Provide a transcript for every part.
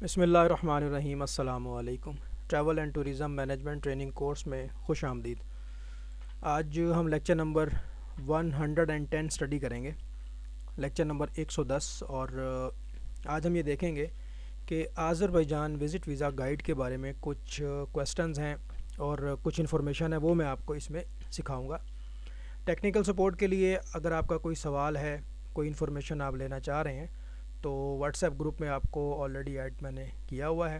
بسم اللہ الرحمن الرحیم۔ السلام علیکم۔ Travel and tourism management training course میں خوش آمدید۔ آج ہم لیکچر نمبر 110 اسٹڈی کریں گے، لیکچر نمبر 110، اور آج ہم یہ دیکھیں گے کہ آذربائیجان وزٹ ویزا گائیڈ کے بارے میں کچھ کویسٹنز ہیں اور کچھ انفارمیشن ہے، وہ میں آپ کو اس میں سکھاؤں گا۔ ٹیکنیکل سپورٹ کے لیے اگر آپ کا کوئی سوال ہے، کوئی انفارمیشن آپ لینا چاہ رہے ہیں تو واٹس ایپ گروپ میں آپ کو آلریڈی ایڈ میں نے کیا ہوا ہے۔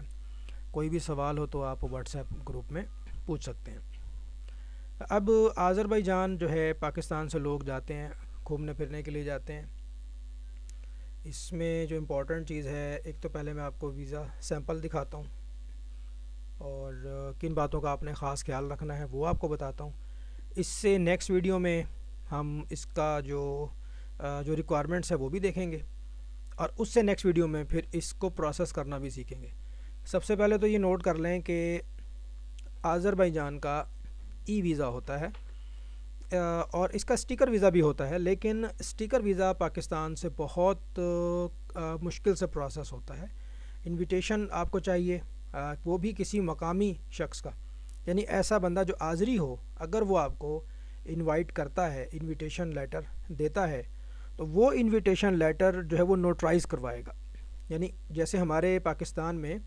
کوئی بھی سوال ہو تو آپ واٹس ایپ گروپ میں پوچھ سکتے ہیں۔ اب آذربائیجان جو ہے پاکستان سے لوگ جاتے ہیں، گھومنے پھرنے کے لیے جاتے ہیں۔ اس میں جو امپورٹنٹ چیز ہے، ایک تو پہلے میں آپ کو ویزا سیمپل دکھاتا ہوں اور کن باتوں کا آپ نے خاص خیال رکھنا ہے وہ آپ کو بتاتا ہوں۔ اس سے نیکسٹ ویڈیو میں ہم اس کا جو ریکوائرمنٹس ہے وہ بھی دیکھیں گے، اور اس سے نیکسٹ ویڈیو میں پھر اس کو پروسیس کرنا بھی سیکھیں گے۔ سب سے پہلے تو یہ نوٹ کر لیں کہ آذربائیجان کا ای ویزا ہوتا ہے اور اس کا اسٹیکر ویزا بھی ہوتا ہے، لیکن اسٹیکر ویزا پاکستان سے بہت مشکل سے پروسیس ہوتا ہے۔ انویٹیشن آپ کو چاہیے، وہ بھی کسی مقامی شخص کا، یعنی ایسا بندہ جو آذری ہو، اگر وہ آپ کو انوائٹ کرتا ہے، انویٹیشن لیٹر دیتا ہے، تو وہ انویٹیشن لیٹر جو ہے وہ نوٹرائز کروائے گا۔ یعنی جیسے ہمارے پاکستان میں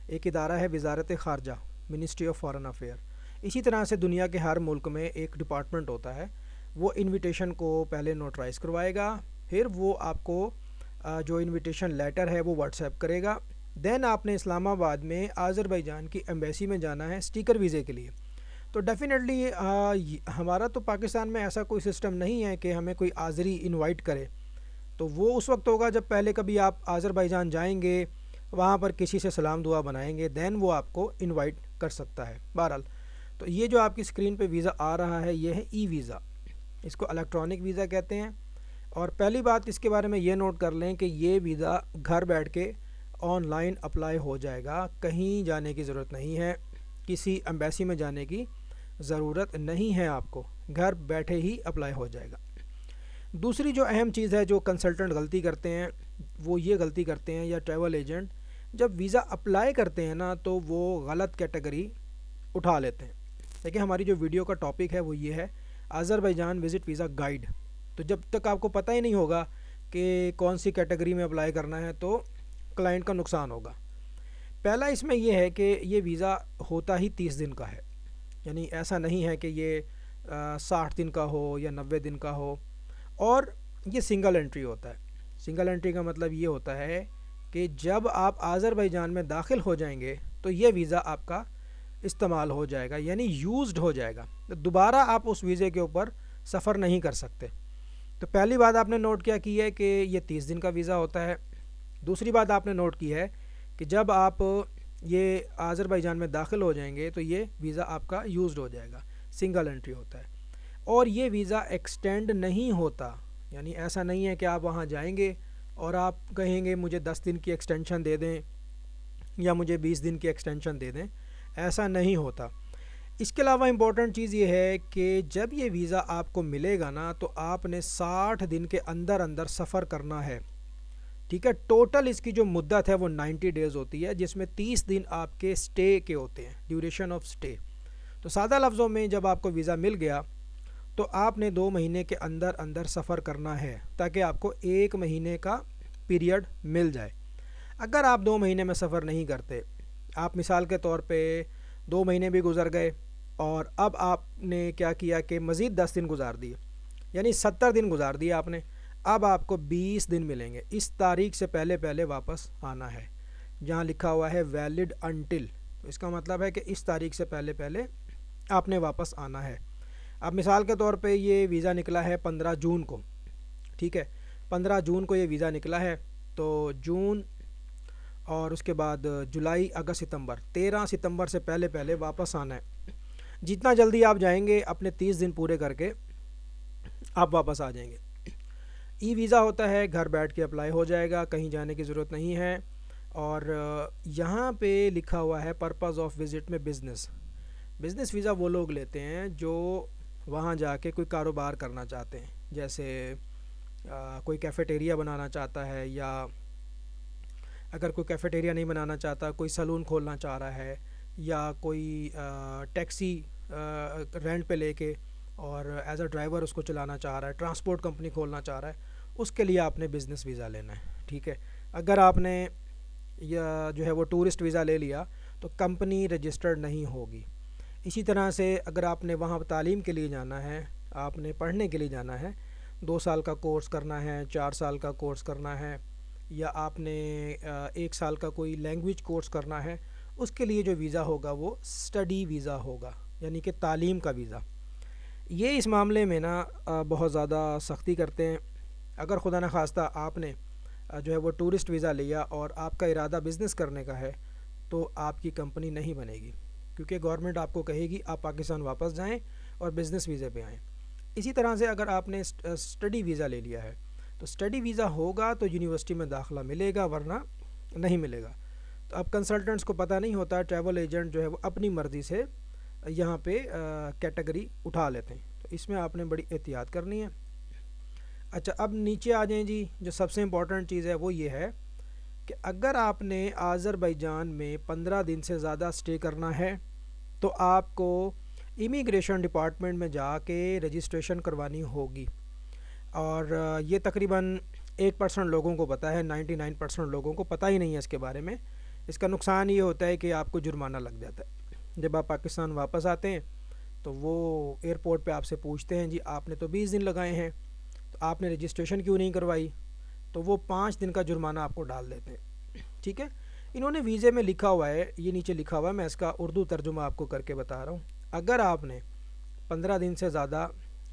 ایک ادارہ ہے وزارت خارجہ، منسٹری آف فارن افیئر، اسی طرح سے دنیا کے ہر ملک میں ایک ڈپارٹمنٹ ہوتا ہے، وہ انویٹیشن کو پہلے نوٹرائز کروائے گا، پھر وہ آپ کو جو انویٹیشن لیٹر ہے وہ واٹس ایپ کرے گا۔ دین آپ نے اسلام آباد میں آذربائیجان کی ایمبیسی میں جانا ہے اسٹیکر ویزے کے لیے۔ تو ڈیفینیٹلی ہمارا تو پاکستان میں ایسا کوئی سسٹم نہیں ہے کہ ہمیں کوئی آذری انوائٹ کرے، تو وہ اس وقت ہوگا جب پہلے کبھی آپ آذربائیجان جائیں گے، وہاں پر کسی سے سلام دعا بنائیں گے، دین وہ آپ کو انوائٹ کر سکتا ہے۔ بہرحال تو یہ جو آپ کی اسکرین پہ ویزا آ رہا ہے یہ ہے ای ویزا، اس کو الیکٹرانک ویزا کہتے ہیں۔ اور پہلی بات اس کے بارے میں یہ نوٹ کر لیں کہ یہ ویزا گھر بیٹھ کے آن لائن اپلائی ہو جائے گا، کہیں جانے کی ضرورت نہیں ہے، کسی ایمبیسی میں جانے کی ضرورت نہیں ہے، آپ کو گھر بیٹھے ہی اپلائی ہو جائے گا۔ دوسری جو اہم چیز ہے جو کنسلٹنٹ غلطی کرتے ہیں، وہ یہ غلطی کرتے ہیں، یا ٹریول ایجنٹ جب ویزا اپلائی کرتے ہیں نا تو وہ غلط کیٹیگری اٹھا لیتے ہیں۔ دیکھیں ہماری جو ویڈیو کا ٹاپک ہے وہ یہ ہے آذربائیجان وزٹ ویزا گائیڈ، تو جب تک آپ کو پتہ ہی نہیں ہوگا کہ کون سی کیٹیگری میں اپلائی کرنا ہے تو کلائنٹ کا نقصان ہوگا۔ پہلا اس میں یہ ہے کہ یہ ویزا ہوتا ہی 30 دن کا ہے، یعنی ایسا نہیں ہے کہ یہ 60 دن کا ہو یا 90 دن کا ہو، اور یہ سنگل انٹری ہوتا ہے۔ سنگل انٹری کا مطلب یہ ہوتا ہے کہ جب آپ آذربائیجان میں داخل ہو جائیں گے تو یہ ویزا آپ کا استعمال ہو جائے گا، یعنی یوزڈ ہو جائے گا، دوبارہ آپ اس ویزے کے اوپر سفر نہیں کر سکتے۔ تو پہلی بات آپ نے نوٹ کیا کی ہے کہ یہ 30 دن کا ویزا ہوتا ہے۔ دوسری بات آپ نے نوٹ کی ہے کہ جب آپ یہ آذربائیجان میں داخل ہو جائیں گے تو یہ ویزا آپ کا یوزڈ ہو جائے گا، سنگل انٹری ہوتا ہے، اور یہ ویزا ایکسٹینڈ نہیں ہوتا۔ یعنی ایسا نہیں ہے کہ آپ وہاں جائیں گے اور آپ کہیں گے مجھے 10 دن کی ایکسٹینشن دے دیں یا مجھے 20 دن کی ایکسٹینشن دے دیں، ایسا نہیں ہوتا۔ اس کے علاوہ امپورٹنٹ چیز یہ ہے کہ جب یہ ویزا آپ کو ملے گا نا تو آپ نے 60 دن کے اندر اندر سفر کرنا ہے، ٹھیک ہے۔ ٹوٹل اس کی جو مدت ہے وہ 90 ڈیز ہوتی ہے، جس میں 30 دن آپ کے سٹے کے ہوتے ہیں، ڈیوریشن آف سٹے۔ تو سادہ لفظوں میں جب آپ کو ویزا مل گیا تو آپ نے 2 مہینے کے اندر اندر سفر کرنا ہے تاکہ آپ کو 1 مہینے کا پیریڈ مل جائے۔ اگر آپ 2 مہینے میں سفر نہیں کرتے، آپ مثال کے طور پہ 2 مہینے بھی گزر گئے اور اب آپ نے کیا کیا کہ مزید 10 دن گزار دیے، یعنی 70 دن گزار دیے آپ نے، اب آپ کو 20 دن ملیں گے۔ اس تاریخ سے پہلے پہلے واپس آنا ہے، جہاں لکھا ہوا ہے ویلڈ انٹل، اس کا مطلب ہے کہ اس تاریخ سے پہلے پہلے آپ نے واپس آنا ہے۔ اب مثال کے طور پہ یہ ویزا نکلا ہے 15 جون کو، ٹھیک ہے، 15 جون کو یہ ویزا نکلا ہے، تو جون اور اس کے بعد جولائی، اگست، ستمبر، 13 ستمبر سے پہلے پہلے واپس آنا ہے۔ جتنا جلدی آپ جائیں گے اپنے 30 دن پورے کر کے آپ واپس آ جائیں گے۔ ای ویزا ہوتا ہے، گھر بیٹھ کے اپلائی ہو جائے گا، کہیں جانے کی ضرورت نہیں ہے۔ اور یہاں پہ لکھا ہوا ہے پرپز آف وزٹ میں بزنس ویزا وہ لوگ لیتے ہیں جو وہاں جا کے کوئی کاروبار کرنا چاہتے ہیں، جیسے کوئی کیفیٹیریا بنانا چاہتا ہے یا اگر کوئی کیفیٹیریا نہیں بنانا چاہتا، کوئی سلون کھولنا چاہ رہا ہے، یا کوئی ٹیکسی رینٹ پہ لے کے اور ایز اے ڈرائیور اس کو چلانا چاہ رہا ہے، ٹرانسپورٹ کمپنی کھولنا چاہ رہا ہے، اس کے لیے آپ نے بزنس ویزا لینا ہے. ٹھیک ہے. اگر آپ نے یا جو ہے وہ ٹورسٹ ویزا لے لیا تو کمپنی رجسٹرڈ نہیں ہوگی. اسی طرح سے اگر آپ نے وہاں تعلیم کے لیے جانا ہے، آپ نے پڑھنے کے لیے جانا ہے، 2 سال کا کورس کرنا ہے، 4 سال کا کورس کرنا ہے، یا آپ نے 1 سال کا کوئی لینگویج کورس کرنا ہے، اس کے لیے جو ویزا ہوگا وہ اسٹڈی ویزا ہوگا، یعنی کہ تعلیم کا ویزا. یہ اس معاملے میں نا بہت زیادہ سختی کرتے ہیں. اگر خدا نخواستہ آپ نے جو ہے وہ ٹورسٹ ویزا لیا اور آپ کا ارادہ بزنس کرنے کا ہے تو آپ کی کمپنی نہیں بنے گی، کیونکہ گورنمنٹ آپ کو کہے گی آپ پاکستان واپس جائیں اور بزنس ویزے پہ آئیں. اسی طرح سے اگر آپ نے اسٹڈی ویزا لے لیا ہے تو اسٹڈی ویزا ہوگا تو یونیورسٹی میں داخلہ ملے گا، ورنہ نہیں ملے گا. تو اب کنسلٹنٹس کو پتہ نہیں ہوتا، ٹریول ایجنٹ جو ہے وہ اپنی مرضی سے یہاں پہ کیٹیگری اٹھا لیتے ہیں. تو اس میں آپ نے بڑی احتیاط کرنی ہے. اچھا، اب نیچے آ جائیں جی. جو سب سے امپورٹنٹ چیز ہے وہ یہ ہے کہ اگر آپ نے آذربائیجان میں 15 دن سے زیادہ سٹے کرنا ہے تو آپ کو امیگریشن ڈپارٹمنٹ میں جا کے رجسٹریشن کروانی ہوگی. اور یہ تقریباً 1% لوگوں کو پتہ ہے، 99% لوگوں کو پتہ ہی نہیں ہے اس کے بارے میں. اس کا نقصان یہ ہوتا ہے کہ آپ کو جرمانہ لگ جاتا ہے. جب آپ پاکستان واپس آتے ہیں تو وہ ایئرپورٹ پہ آپ سے پوچھتے ہیں جی آپ نے تو 20 دن لگائے ہیں تو آپ نے رجسٹریشن کیوں نہیں کروائی، تو وہ 5 دن کا جرمانہ آپ کو ڈال دیتے ہیں. ٹھیک ہے. انہوں نے ویزے میں لکھا ہوا ہے، یہ نیچے لکھا ہوا ہے، میں اس کا اردو ترجمہ آپ کو کر کے بتا رہا ہوں. اگر آپ نے 15 دن سے زیادہ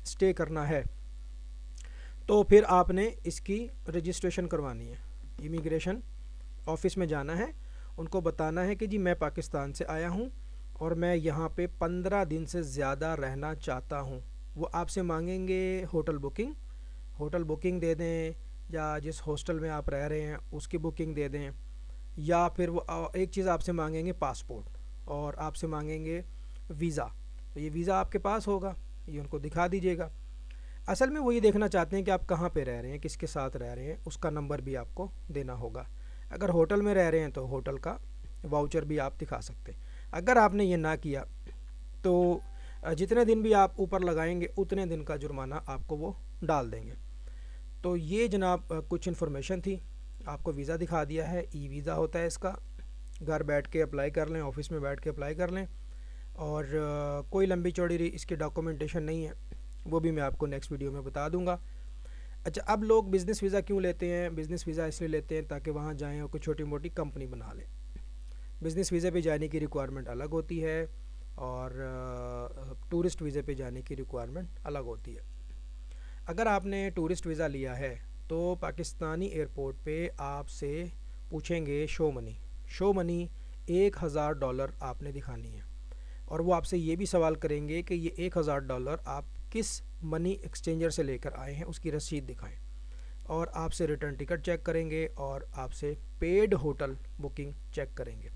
سٹے کرنا ہے تو پھر آپ نے اس کی رجسٹریشن کروانی ہے. امیگریشن آفس میں جانا ہے، ان کو بتانا ہے کہ جی میں پاکستان سے آیا ہوں اور میں یہاں پہ 15 دن سے زیادہ رہنا چاہتا ہوں. وہ آپ سے مانگیں گے ہوٹل بکنگ دے دیں، یا جس ہاسٹل میں آپ رہ رہے ہیں اس کی بکنگ دے دیں، یا پھر وہ ایک چیز آپ سے مانگیں گے پاسپورٹ، اور آپ سے مانگیں گے ویزا. تو یہ ویزا آپ کے پاس ہوگا، یہ ان کو دکھا دیجیے گا. اصل میں وہ یہ دیکھنا چاہتے ہیں کہ آپ کہاں پہ رہ رہے ہیں، کس کے ساتھ رہ رہے ہیں، اس کا نمبر بھی آپ کو دینا ہوگا. اگر ہوٹل میں رہ رہے ہیں تو ہوٹل کا واؤچر بھی آپ دکھا سکتے ہیں. اگر آپ نے یہ نہ کیا تو جتنے دن بھی آپ اوپر لگائیں گے اتنے دن کا جرمانہ آپ کو وہ ڈال دیں گے. تو یہ جناب کچھ انفارمیشن تھی. آپ کو ویزا دکھا دیا ہے، ای ویزا ہوتا ہے اس کا. گھر بیٹھ کے اپلائی کر لیں، آفس میں بیٹھ کے اپلائی کر لیں، اور کوئی لمبی چوڑی اس کی ڈاکومنٹیشن نہیں ہے، وہ بھی میں آپ کو نیکسٹ ویڈیو میں بتا دوں گا. اچھا، اب لوگ بزنس ویزا کیوں لیتے ہیں؟ بزنس ویزا اس لیے لیتے ہیں تاکہ وہاں جائیں اور کوئی چھوٹی موٹی کمپنی بنا لیں. بزنس ویزے پہ جانے کی ریکوائرمنٹ الگ ہوتی ہے اور ٹورسٹ ویزے پہ جانے کی ریکوائرمنٹ الگ ہوتی ہے. اگر آپ نے ٹورسٹ ویزا لیا ہے تو پاکستانی ایئرپورٹ پہ آپ سے پوچھیں گے شو منی $1000 آپ نے دکھانی ہے، اور وہ آپ سے یہ بھی سوال کریں گے کہ یہ $1000 آپ کس منی ایکسچینجر سے لے کر آئے ہیں، اس کی رسید دکھائیں. اور آپ سے ریٹرن ٹکٹ چیک کریں گے اور آپ سے پیڈ ہوٹل بکنگ چیک کریں گے.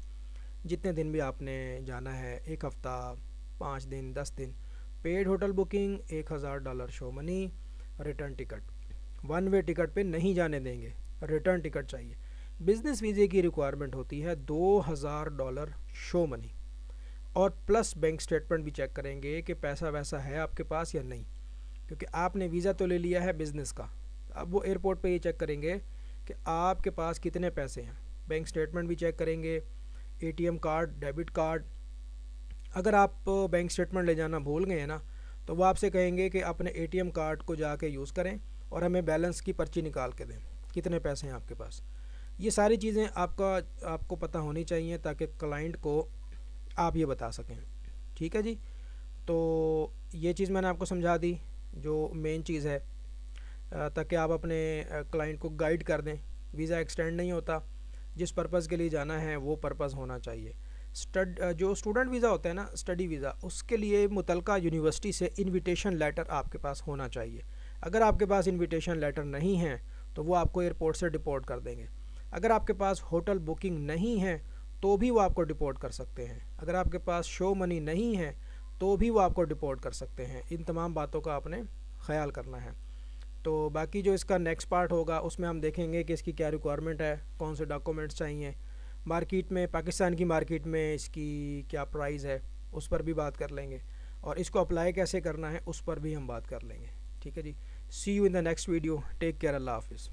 جتنے دن بھی آپ نے جانا ہے، 1 ہفتہ، 5 دن، 10 دن، paid hotel booking, $1000 show money, return ticket. One way ticket پہ نہیں جانے دیں گے، ریٹرن ٹکٹ چاہیے. بزنس ویزے کی ریکوائرمنٹ ہوتی ہے $2000 شو منی، اور پلس بینک سٹیٹمنٹ بھی چیک کریں گے کہ پیسہ ویسا ہے آپ کے پاس یا نہیں، کیونکہ آپ نے ویزا تو لے لیا ہے بزنس کا. اب وہ ایئرپورٹ پہ یہ چیک کریں گے کہ آپ کے پاس کتنے پیسے ہیں. بینک سٹیٹمنٹ بھی چیک کریں گے، A T M card, debit card. اگر آپ بینک سٹیٹمنٹ لے جانا بھول گئے ہیں نا تو وہ آپ سے کہیں گے کہ اپنے اے ٹی ایم کارڈ کو جا کے یوز کریں اور ہمیں بیلنس کی پرچی نکال کے دیں، کتنے پیسے ہیں آپ کے پاس. یہ ساری چیزیں آپ کو پتہ ہونی چاہیے تاکہ کلائنٹ کو آپ یہ بتا سکیں. ٹھیک ہے جی. تو یہ چیز میں نے آپ کو سمجھا دی جو مین چیز ہے، تاکہ آپ اپنے کلائنٹ کو گائیڈ کر دیں. ویزا ایکسٹینڈ نہیں ہوتا، جس پرپز کے لیے جانا ہے وہ پرپز ہونا چاہیے. جو اسٹوڈنٹ ویزا ہوتا ہے نا، اسٹڈی ویزا، اس کے لیے متعلقہ یونیورسٹی سے انویٹیشن لیٹر آپ کے پاس ہونا چاہیے. اگر آپ کے پاس انویٹیشن لیٹر نہیں ہے تو وہ آپ کو ایئرپورٹ سے ڈپورٹ کر دیں گے. اگر آپ کے پاس ہوٹل بکنگ نہیں ہے تو بھی وہ آپ کو ڈپورٹ کر سکتے ہیں. اگر آپ کے پاس شو منی نہیں ہے تو بھی وہ آپ کو ڈپورٹ کر سکتے ہیں. ان تمام باتوں کا آپ نے خیال کرنا ہے. تو باقی جو اس کا نیکسٹ پارٹ ہوگا اس میں ہم دیکھیں گے کہ اس کی کیا ریکوائرمنٹ ہے، کون سے ڈاکومنٹس چاہیے، مارکیٹ میں پاکستان کی مارکیٹ میں اس کی کیا پرائز ہے اس پر بھی بات کر لیں گے، اور اس کو اپلائی کیسے کرنا ہے اس پر بھی ہم بات کر لیں گے. ٹھیک ہے جی. See you in the next video. Take care. اللہ حافظ.